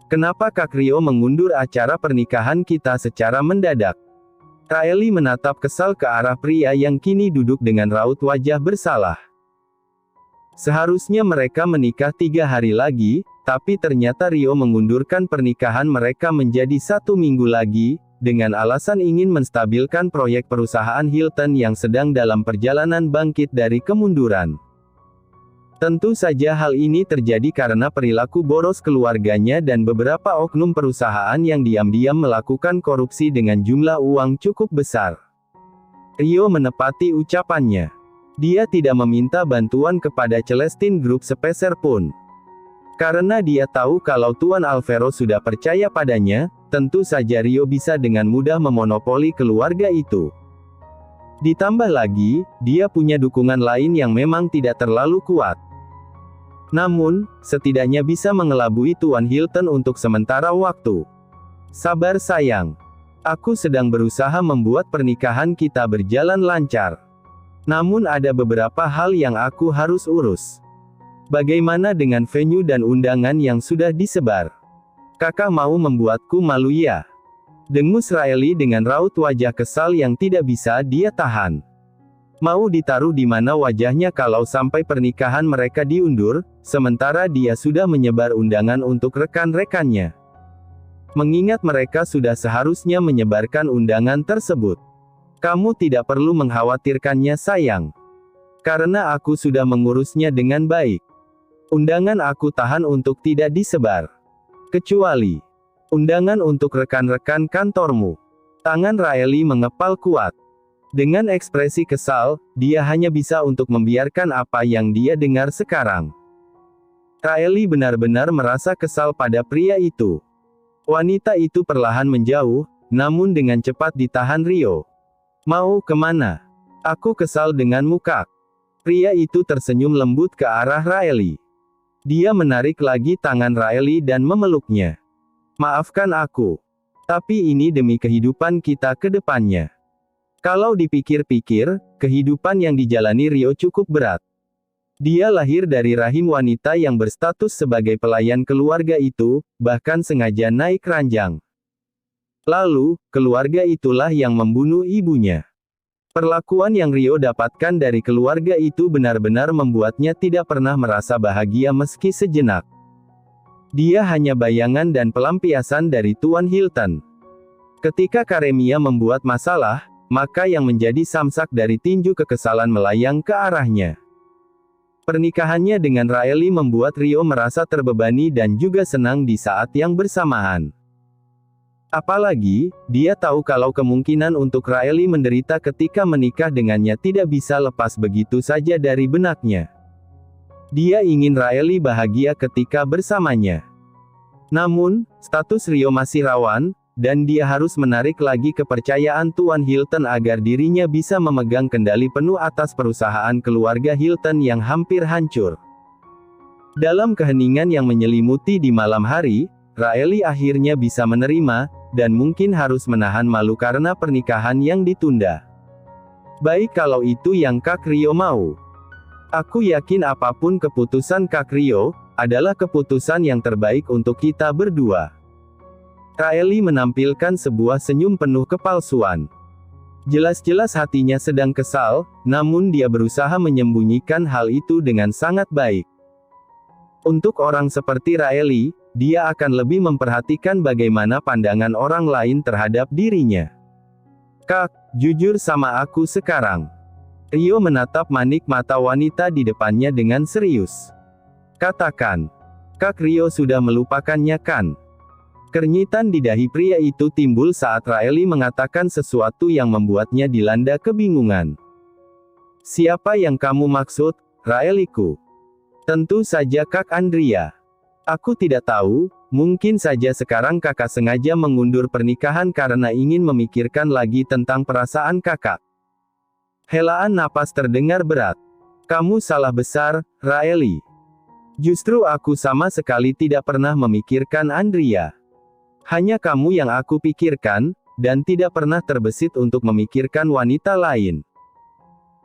Kenapa Kak Rio mengundur acara pernikahan kita secara mendadak? Riley menatap kesal ke arah pria yang kini duduk dengan raut wajah bersalah. Seharusnya mereka menikah 3 hari lagi, tapi ternyata Rio mengundurkan pernikahan mereka menjadi 1 minggu lagi, dengan alasan ingin menstabilkan proyek perusahaan Hilton yang sedang dalam perjalanan bangkit dari kemunduran. Tentu saja hal ini terjadi karena perilaku boros keluarganya dan beberapa oknum perusahaan yang diam-diam melakukan korupsi dengan jumlah uang cukup besar. Rio menepati ucapannya. Dia tidak meminta bantuan kepada Celestine Group sepeser pun. Karena dia tahu kalau Tuan Alvaro sudah percaya padanya, tentu saja Rio bisa dengan mudah memonopoli keluarga itu. Ditambah lagi, dia punya dukungan lain yang memang tidak terlalu kuat. Namun, setidaknya bisa mengelabui Tuan Hilton untuk sementara waktu. Sabar sayang. Aku sedang berusaha membuat pernikahan kita berjalan lancar. Namun ada beberapa hal yang aku harus urus. Bagaimana dengan venue dan undangan yang sudah disebar? Kakak mau membuatku malu ya? Dengus Riley dengan raut wajah kesal yang tidak bisa dia tahan. Mau ditaruh di mana wajahnya kalau sampai pernikahan mereka diundur, sementara dia sudah menyebar undangan untuk rekan-rekannya. Mengingat mereka sudah seharusnya menyebarkan undangan tersebut. Kamu tidak perlu mengkhawatirkannya sayang. Karena aku sudah mengurusnya dengan baik. Undangan aku tahan untuk tidak disebar. Kecuali undangan untuk rekan-rekan kantormu. Tangan Riley mengepal kuat. Dengan ekspresi kesal, dia hanya bisa untuk membiarkan apa yang dia dengar sekarang. Riley benar-benar merasa kesal pada pria itu. Wanita itu perlahan menjauh, namun dengan cepat ditahan Rio. Mau kemana? Aku kesal denganmu Kak. Pria itu tersenyum lembut ke arah Riley. Dia menarik lagi tangan Riley dan memeluknya. Maafkan aku. Tapi ini demi kehidupan kita ke depannya. Kalau dipikir-pikir, kehidupan yang dijalani Rio cukup berat. Dia lahir dari rahim wanita yang berstatus sebagai pelayan keluarga itu, bahkan sengaja naik ranjang. Lalu, keluarga itulah yang membunuh ibunya. Perlakuan yang Rio dapatkan dari keluarga itu benar-benar membuatnya tidak pernah merasa bahagia meski sejenak. Dia hanya bayangan dan pelampiasan dari Tuan Hilton. Ketika Karemia membuat masalah, maka yang menjadi samsak dari tinju kekesalan melayang ke arahnya. Pernikahannya dengan Riley membuat Rio merasa terbebani dan juga senang di saat yang bersamaan. Apalagi, dia tahu kalau kemungkinan untuk Riley menderita ketika menikah dengannya tidak bisa lepas begitu saja dari benaknya. Dia ingin Riley bahagia ketika bersamanya. Namun, status Rio masih rawan, dan dia harus menarik lagi kepercayaan Tuan Hilton agar dirinya bisa memegang kendali penuh atas perusahaan keluarga Hilton yang hampir hancur. Dalam keheningan yang menyelimuti di malam hari, Riley akhirnya bisa menerima, dan mungkin harus menahan malu karena pernikahan yang ditunda. Baik kalau itu yang Kak Rio mau. Aku yakin apapun keputusan Kak Rio, adalah keputusan yang terbaik untuk kita berdua. Riley menampilkan sebuah senyum penuh kepalsuan. Jelas-jelas hatinya sedang kesal, namun dia berusaha menyembunyikan hal itu dengan sangat baik. Untuk orang seperti Riley, dia akan lebih memperhatikan bagaimana pandangan orang lain terhadap dirinya. Kak, jujur sama aku sekarang. Rio menatap manik mata wanita di depannya dengan serius. Katakan. Kak Rio sudah melupakannya kan? Kenyitan di dahi pria itu timbul saat Riley mengatakan sesuatu yang membuatnya dilanda kebingungan. Siapa yang kamu maksud, Riley-ku? Tentu saja Kak Andrea. Aku tidak tahu, mungkin saja sekarang kakak sengaja mengundur pernikahan karena ingin memikirkan lagi tentang perasaan kakak. Helaan napas terdengar berat. Kamu salah besar, Riley. Justru aku sama sekali tidak pernah memikirkan Andrea. Hanya kamu yang aku pikirkan, dan tidak pernah terbesit untuk memikirkan wanita lain.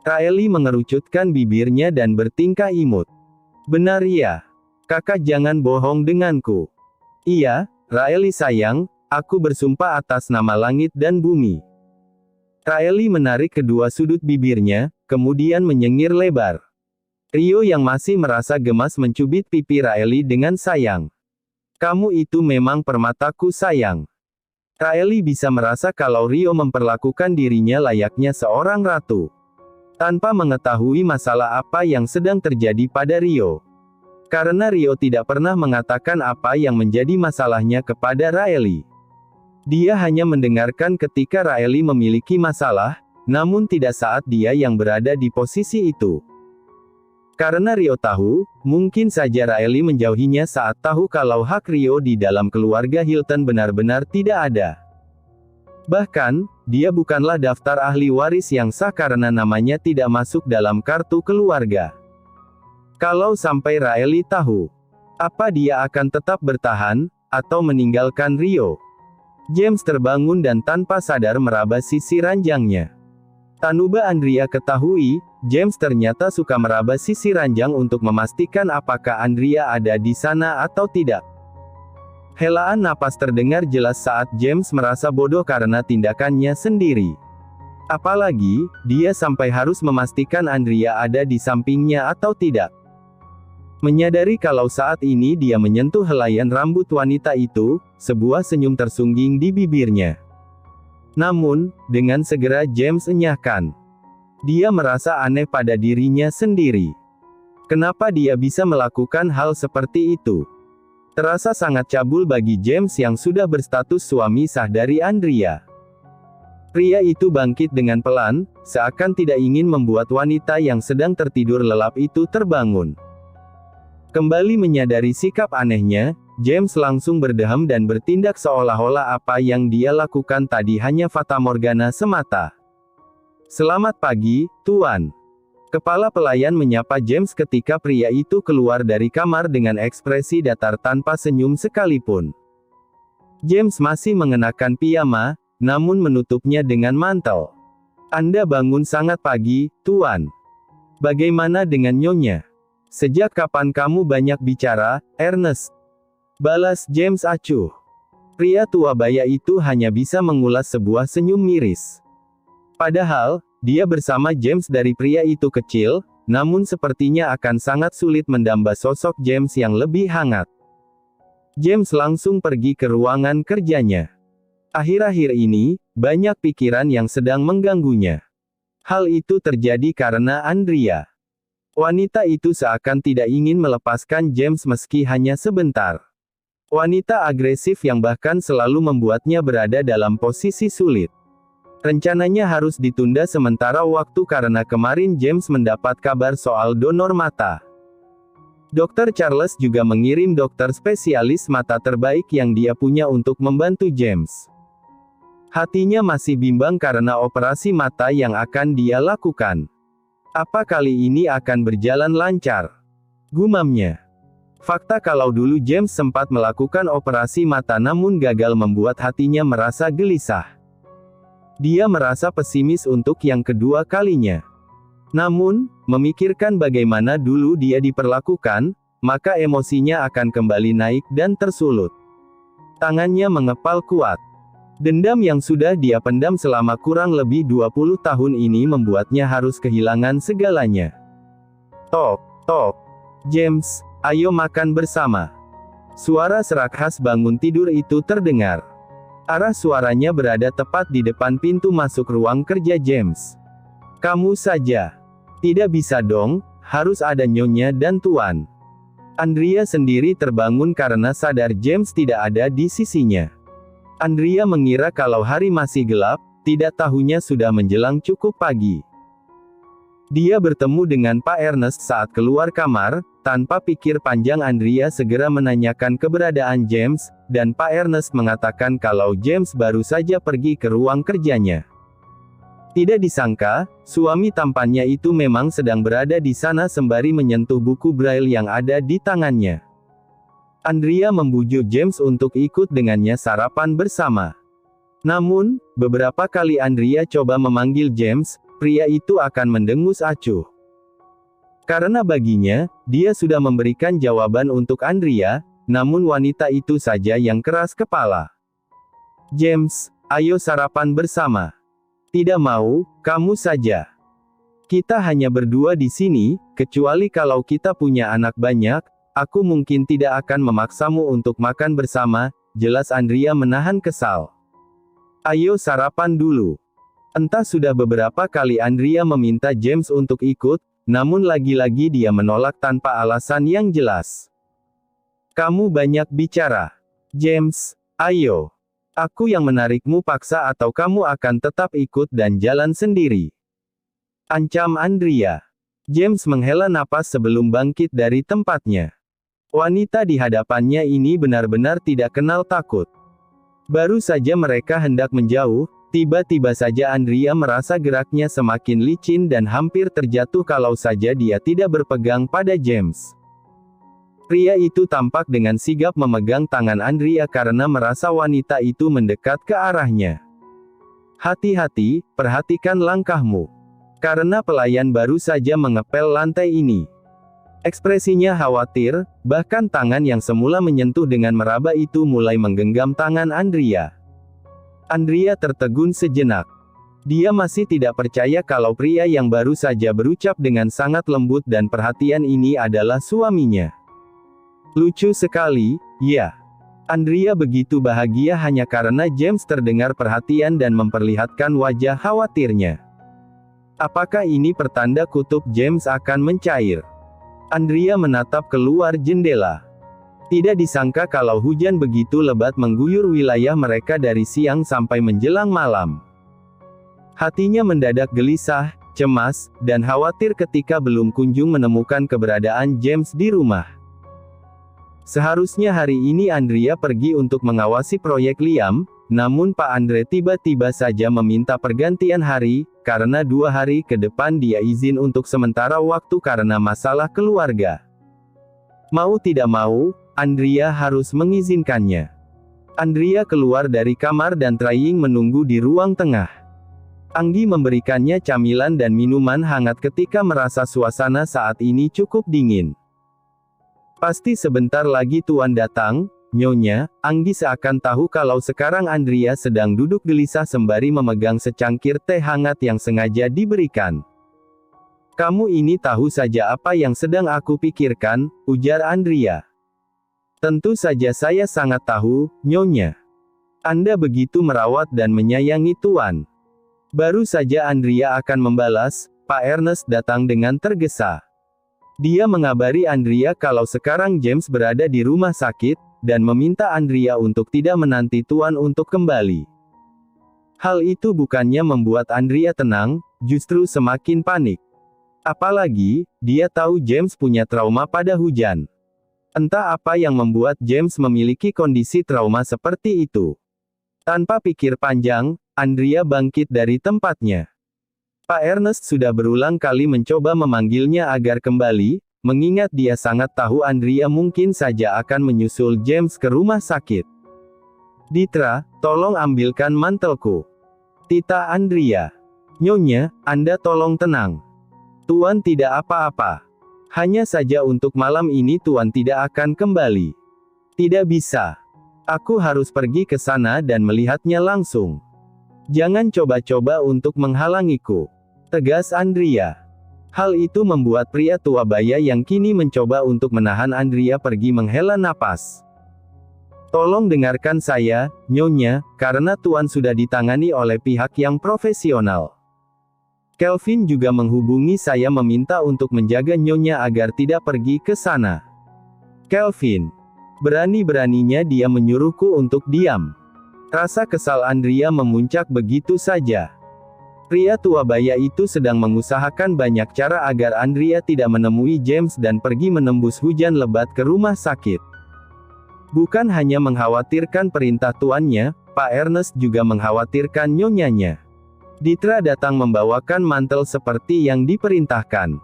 Riley mengerucutkan bibirnya dan bertingkah imut. Benar ya. Kakak jangan bohong denganku. Iya, Raeli sayang, aku bersumpah atas nama langit dan bumi. Raeli menarik kedua sudut bibirnya, kemudian menyengir lebar. Rio yang masih merasa gemas mencubit pipi Raeli dengan sayang. Kamu itu memang permataku sayang. Raeli bisa merasa kalau Rio memperlakukan dirinya layaknya seorang ratu. Tanpa mengetahui masalah apa yang sedang terjadi pada Rio. Karena Rio tidak pernah mengatakan apa yang menjadi masalahnya kepada Raeli. Dia hanya mendengarkan ketika Raeli memiliki masalah, namun tidak saat dia yang berada di posisi itu. Karena Rio tahu, mungkin saja Raeli menjauhinya saat tahu kalau hak Rio di dalam keluarga Hilton benar-benar tidak ada. Bahkan, dia bukanlah daftar ahli waris yang sah karena namanya tidak masuk dalam kartu keluarga. Kalau sampai Raeli tahu, apa dia akan tetap bertahan, atau meninggalkan Rio? James terbangun dan tanpa sadar meraba sisi ranjangnya. Tanuba Andrea ketahui, James ternyata suka meraba sisi ranjang untuk memastikan apakah Andrea ada di sana atau tidak. Helaan napas terdengar jelas saat James merasa bodoh karena tindakannya sendiri. Apalagi, dia sampai harus memastikan Andrea ada di sampingnya atau tidak. Menyadari kalau saat ini dia menyentuh helaian rambut wanita itu, sebuah senyum tersungging di bibirnya. Namun, dengan segera James enyahkan. Dia merasa aneh pada dirinya sendiri. Kenapa dia bisa melakukan hal seperti itu? Terasa sangat cabul bagi James yang sudah berstatus suami sah dari Andrea. Pria itu bangkit dengan pelan, seakan tidak ingin membuat wanita yang sedang tertidur lelap itu terbangun. Kembali menyadari sikap anehnya, James langsung berdeham dan bertindak seolah-olah apa yang dia lakukan tadi hanya fatamorgana semata. Selamat pagi, Tuan. Kepala pelayan menyapa James ketika pria itu keluar dari kamar dengan ekspresi datar tanpa senyum sekalipun. James masih mengenakan piyama, namun menutupnya dengan mantel. Anda bangun sangat pagi, Tuan. Bagaimana dengan Nyonya? Sejak kapan kamu banyak bicara, Ernest? Balas James acuh. Pria tua baya itu hanya bisa mengulas sebuah senyum miris. Padahal, dia bersama James dari pria itu kecil, namun sepertinya akan sangat sulit mendamba sosok James yang lebih hangat. James langsung pergi ke ruangan kerjanya. Akhir-akhir ini, banyak pikiran yang sedang mengganggunya. Hal itu terjadi karena Andrea. Wanita itu seakan tidak ingin melepaskan James meski hanya sebentar. Wanita agresif yang bahkan selalu membuatnya berada dalam posisi sulit. Rencananya harus ditunda sementara waktu karena kemarin James mendapat kabar soal donor mata. Dr. Charles juga mengirim dokter spesialis mata terbaik yang dia punya untuk membantu James. Hatinya masih bimbang karena operasi mata yang akan dia lakukan. Apa kali ini akan berjalan lancar? Gumamnya. Fakta kalau dulu James sempat melakukan operasi mata namun gagal membuat hatinya merasa gelisah. Dia merasa pesimis untuk yang kedua kalinya. Namun, memikirkan bagaimana dulu dia diperlakukan, maka emosinya akan kembali naik dan tersulut. Tangannya mengepal kuat. Dendam yang sudah dia pendam selama kurang lebih 20 tahun ini membuatnya harus kehilangan segalanya. Tok, tok. James, ayo makan bersama. Suara serak khas bangun tidur itu terdengar. Arah suaranya berada tepat di depan pintu masuk ruang kerja James. Kamu saja. Tidak bisa dong, harus ada Nyonya dan Tuan. Andrea sendiri terbangun karena sadar James tidak ada di sisinya. Andrea mengira kalau hari masih gelap, tidak tahunya sudah menjelang cukup pagi. Dia bertemu dengan Pak Ernest saat keluar kamar, tanpa pikir panjang Andrea segera menanyakan keberadaan James, dan Pak Ernest mengatakan kalau James baru saja pergi ke ruang kerjanya. Tidak disangka, suami tampannya itu memang sedang berada di sana sembari menyentuh buku braille yang ada di tangannya. Andrea membujuk James untuk ikut dengannya sarapan bersama. Namun, beberapa kali Andrea coba memanggil James, pria itu akan mendengus acuh. Karena baginya, dia sudah memberikan jawaban untuk Andrea, namun wanita itu saja yang keras kepala. "James, ayo sarapan bersama." "Tidak mau, kamu saja. Kita hanya berdua di sini, kecuali kalau kita punya anak banyak, aku mungkin tidak akan memaksamu untuk makan bersama," jelas Andrea menahan kesal. "Ayo sarapan dulu." Entah sudah beberapa kali Andrea meminta James untuk ikut, namun lagi-lagi dia menolak tanpa alasan yang jelas. "Kamu banyak bicara. James, ayo. Aku yang menarikmu paksa atau kamu akan tetap ikut dan jalan sendiri?" ancam Andrea. James menghela napas sebelum bangkit dari tempatnya. Wanita di hadapannya ini benar-benar tidak kenal takut. Baru saja mereka hendak menjauh, tiba-tiba saja Andrea merasa geraknya semakin licin dan hampir terjatuh kalau saja dia tidak berpegang pada James. Pria itu tampak dengan sigap memegang tangan Andrea karena merasa wanita itu mendekat ke arahnya. "Hati-hati, perhatikan langkahmu. Karena pelayan baru saja mengepel lantai ini." Ekspresinya khawatir, bahkan tangan yang semula menyentuh dengan meraba itu mulai menggenggam tangan Andrea. Andrea tertegun sejenak. Dia masih tidak percaya kalau pria yang baru saja berucap dengan sangat lembut dan perhatian ini adalah suaminya. Lucu sekali, ya. Andrea begitu bahagia hanya karena James terdengar perhatian dan memperlihatkan wajah khawatirnya. Apakah ini pertanda kutub James akan mencair? Andrea menatap keluar jendela. Tidak disangka kalau hujan begitu lebat mengguyur wilayah mereka dari siang sampai menjelang malam. Hatinya mendadak gelisah, cemas, dan khawatir ketika belum kunjung menemukan keberadaan James di rumah. Seharusnya hari ini Andrea pergi untuk mengawasi proyek Liam, namun Pak Andre tiba-tiba saja meminta pergantian hari, karena 2 hari ke depan dia izin untuk sementara waktu karena masalah keluarga. Mau tidak mau, Andrea harus mengizinkannya. Andrea keluar dari kamar dan trying menunggu di ruang tengah. Anggi memberikannya camilan dan minuman hangat ketika merasa suasana saat ini cukup dingin. "Pasti sebentar lagi Tuan datang, Nyonya." Anggi seakan tahu kalau sekarang Andrea sedang duduk gelisah sembari memegang secangkir teh hangat yang sengaja diberikan. "Kamu ini tahu saja apa yang sedang aku pikirkan," ujar Andrea. "Tentu saja saya sangat tahu, Nyonya. Anda begitu merawat dan menyayangi Tuan." Baru saja Andrea akan membalas, Pak Ernest datang dengan tergesa. Dia mengabari Andrea kalau sekarang James berada di rumah sakit, dan meminta Andrea untuk tidak menanti Tuan untuk kembali. Hal itu bukannya membuat Andrea tenang, justru semakin panik. Apalagi, dia tahu James punya trauma pada hujan. Entah apa yang membuat James memiliki kondisi trauma seperti itu. Tanpa pikir panjang, Andrea bangkit dari tempatnya. Pak Ernest sudah berulang kali mencoba memanggilnya agar kembali, mengingat dia sangat tahu Andrea mungkin saja akan menyusul James ke rumah sakit. "Ditra, tolong ambilkan mantelku." Tita Andrea. "Nyonya, Anda tolong tenang. Tuan tidak apa-apa. Hanya saja untuk malam ini Tuan tidak akan kembali." "Tidak bisa. Aku harus pergi ke sana dan melihatnya langsung. Jangan coba-coba untuk menghalangiku," tegas Andrea. Hal itu membuat pria tua baya yang kini mencoba untuk menahan Andrea pergi menghela napas. "Tolong dengarkan saya, Nyonya, karena Tuan sudah ditangani oleh pihak yang profesional. Kelvin juga menghubungi saya meminta untuk menjaga Nyonya agar tidak pergi ke sana." "Kelvin? Berani-beraninya dia menyuruhku untuk diam." Rasa kesal Andrea memuncak begitu saja. Pria tua baya itu sedang mengusahakan banyak cara agar Andrea tidak menemui James dan pergi menembus hujan lebat ke rumah sakit. Bukan hanya mengkhawatirkan perintah tuannya, Pak Ernest juga mengkhawatirkan nyonyanya. Ditra datang membawakan mantel seperti yang diperintahkan.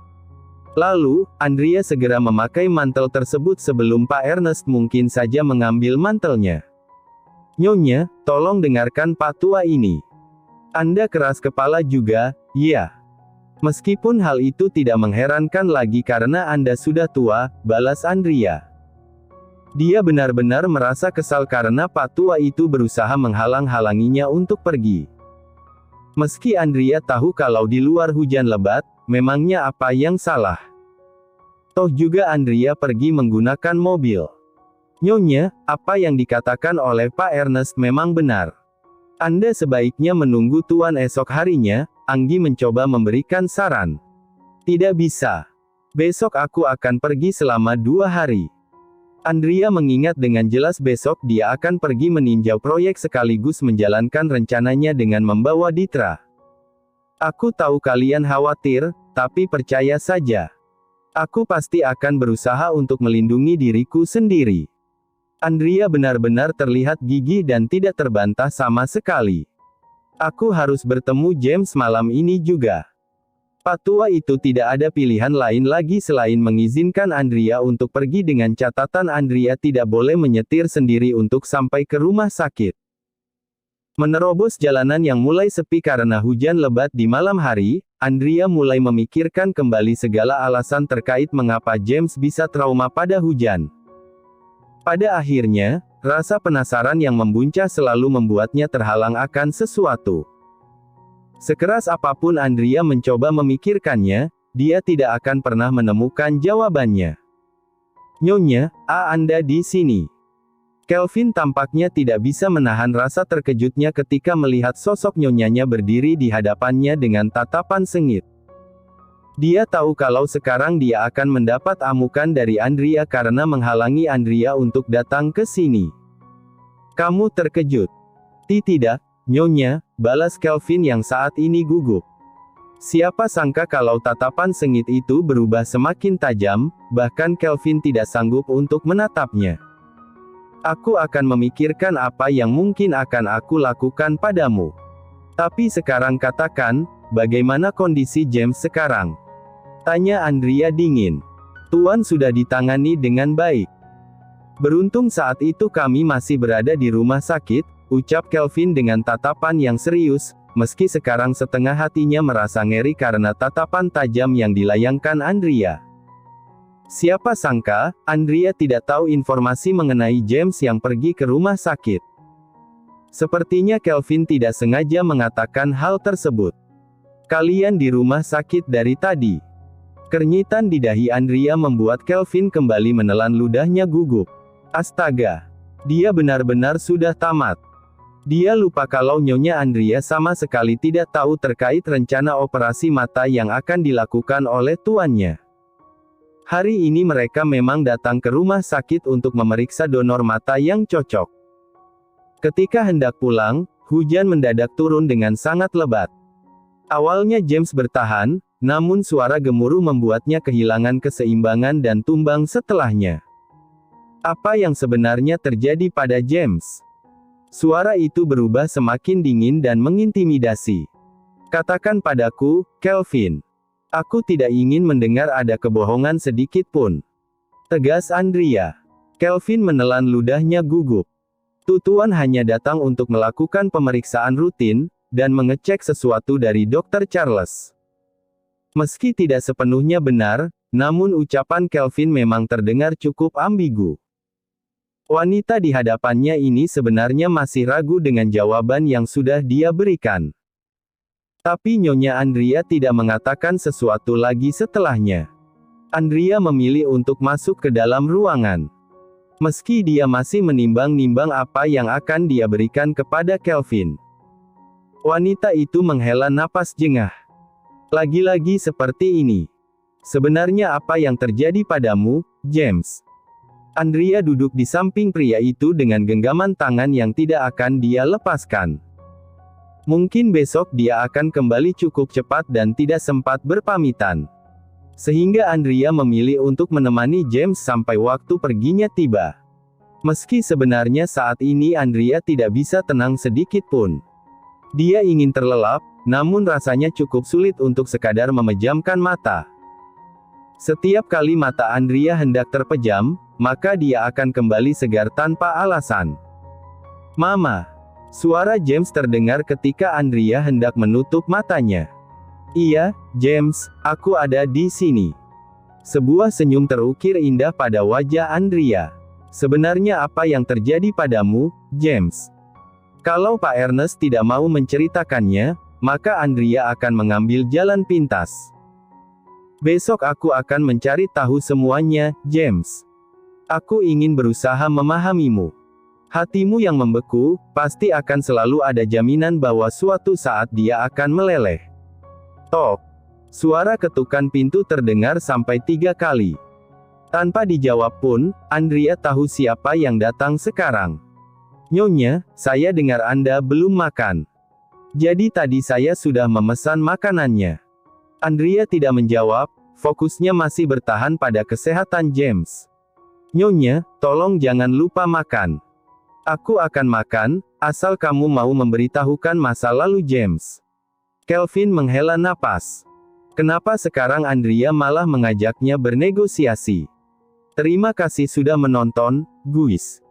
Lalu, Andrea segera memakai mantel tersebut sebelum Pak Ernest mungkin saja mengambil mantelnya. "Nyonya, tolong dengarkan Pak Tua ini. Anda keras kepala juga, ya. Meskipun hal itu tidak mengherankan lagi karena Anda sudah tua," balas Andrea. Dia benar-benar merasa kesal karena Pak Tua itu berusaha menghalang-halanginya untuk pergi. Meski Andrea tahu kalau di luar hujan lebat, memangnya apa yang salah? Toh juga Andrea pergi menggunakan mobil. Nyonya, apa yang dikatakan oleh Pak Ernest memang benar. Anda sebaiknya menunggu Tuan esok harinya, Anggi mencoba memberikan saran. Tidak bisa. Besok aku akan pergi selama 2 hari. Andrea mengingat dengan jelas besok dia akan pergi meninjau proyek sekaligus menjalankan rencananya dengan membawa Ditra. Aku tahu kalian khawatir, tapi percaya saja. Aku pasti akan berusaha untuk melindungi diriku sendiri. Andrea benar-benar terlihat gigih dan tidak terbantah sama sekali. Aku harus bertemu James malam ini juga. Pak Tua itu tidak ada pilihan lain lagi selain mengizinkan Andrea untuk pergi dengan catatan Andrea tidak boleh menyetir sendiri untuk sampai ke rumah sakit. Menerobos jalanan yang mulai sepi karena hujan lebat di malam hari, Andrea mulai memikirkan kembali segala alasan terkait mengapa James bisa trauma pada hujan. Pada akhirnya, rasa penasaran yang membuncah selalu membuatnya terhalang akan sesuatu. Sekeras apapun Andrea mencoba memikirkannya, dia tidak akan pernah menemukan jawabannya. Nyonya, Anda di sini. Kelvin tampaknya tidak bisa menahan rasa terkejutnya ketika melihat sosok nyonyanya berdiri di hadapannya dengan tatapan sengit. Dia tahu kalau sekarang dia akan mendapat amukan dari Andrea karena menghalangi Andrea untuk datang ke sini. Kamu terkejut? Tidak, Nyonya, balas Kelvin yang saat ini gugup. Siapa sangka kalau tatapan sengit itu berubah semakin tajam, bahkan Kelvin tidak sanggup untuk menatapnya. Aku akan memikirkan apa yang mungkin akan aku lakukan padamu. Tapi sekarang katakan, bagaimana kondisi James sekarang? Tanya Andrea dingin. Tuan sudah ditangani dengan baik. Beruntung saat itu kami masih berada di rumah sakit, ucap Kelvin dengan tatapan yang serius, meski sekarang setengah hatinya merasa ngeri karena tatapan tajam yang dilayangkan Andrea. Siapa sangka, Andrea tidak tahu informasi mengenai James yang pergi ke rumah sakit. Sepertinya Kelvin tidak sengaja mengatakan hal tersebut. Kalian di rumah sakit dari tadi. Kernitan di dahi Andrea membuat Kelvin kembali menelan ludahnya gugup. Astaga. Dia benar-benar sudah tamat. Dia lupa kalau Nyonya Andrea sama sekali tidak tahu terkait rencana operasi mata yang akan dilakukan oleh tuannya. Hari ini mereka memang datang ke rumah sakit untuk memeriksa donor mata yang cocok. Ketika hendak pulang, hujan mendadak turun dengan sangat lebat. Awalnya James bertahan, namun suara gemuruh membuatnya kehilangan keseimbangan dan tumbang setelahnya. Apa yang sebenarnya terjadi pada James? Suara itu berubah semakin dingin dan mengintimidasi. Katakan padaku, Kelvin. Aku tidak ingin mendengar ada kebohongan sedikit pun. Tegas Andrea. Kelvin menelan ludahnya gugup. Tuan hanya datang untuk melakukan pemeriksaan rutin, dan mengecek sesuatu dari Dr. Charles. Meski tidak sepenuhnya benar, namun ucapan Kelvin memang terdengar cukup ambigu. Wanita di hadapannya ini sebenarnya masih ragu dengan jawaban yang sudah dia berikan. Tapi Nyonya Andrea tidak mengatakan sesuatu lagi setelahnya. Andrea memilih untuk masuk ke dalam ruangan. Meski dia masih menimbang-nimbang apa yang akan dia berikan kepada Kelvin. Wanita itu menghela napas jengah. Lagi-lagi seperti ini. Sebenarnya apa yang terjadi padamu, James? Andrea duduk di samping pria itu dengan genggaman tangan yang tidak akan dia lepaskan. Mungkin besok dia akan kembali cukup cepat dan tidak sempat berpamitan. Sehingga Andrea memilih untuk menemani James sampai waktu perginya tiba. Meski sebenarnya saat ini Andrea tidak bisa tenang sedikit pun. Dia ingin terlelap, namun rasanya cukup sulit untuk sekadar memejamkan mata. Setiap kali mata Andrea hendak terpejam, maka dia akan kembali segar tanpa alasan. Mama. Suara James terdengar ketika Andrea hendak menutup matanya. Iya, James, aku ada di sini. Sebuah senyum terukir indah pada wajah Andrea. Sebenarnya apa yang terjadi padamu, James? Kalau Pak Ernest tidak mau menceritakannya, maka Andrea akan mengambil jalan pintas. Besok aku akan mencari tahu semuanya, James. Aku ingin berusaha memahamimu. Hatimu yang membeku, pasti akan selalu ada jaminan bahwa suatu saat dia akan meleleh. Tok. Suara ketukan pintu terdengar sampai 3 kali. Tanpa dijawab pun, Andrea tahu siapa yang datang sekarang. Nyonya, saya dengar Anda belum makan. Jadi tadi saya sudah memesan makanannya. Andrea tidak menjawab, fokusnya masih bertahan pada kesehatan James. Nyonya, tolong jangan lupa makan. Aku akan makan, asal kamu mau memberitahukan masa lalu James. Kelvin menghela napas. Kenapa sekarang Andrea malah mengajaknya bernegosiasi? Terima kasih sudah menonton, guys.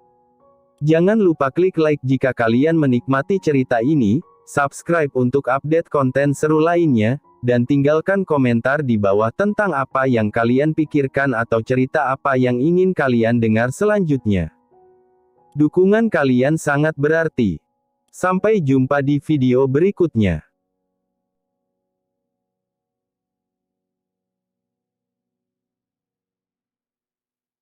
Jangan lupa klik like jika kalian menikmati cerita ini, subscribe untuk update konten seru lainnya, dan tinggalkan komentar di bawah tentang apa yang kalian pikirkan atau cerita apa yang ingin kalian dengar selanjutnya. Dukungan kalian sangat berarti. Sampai jumpa di video berikutnya.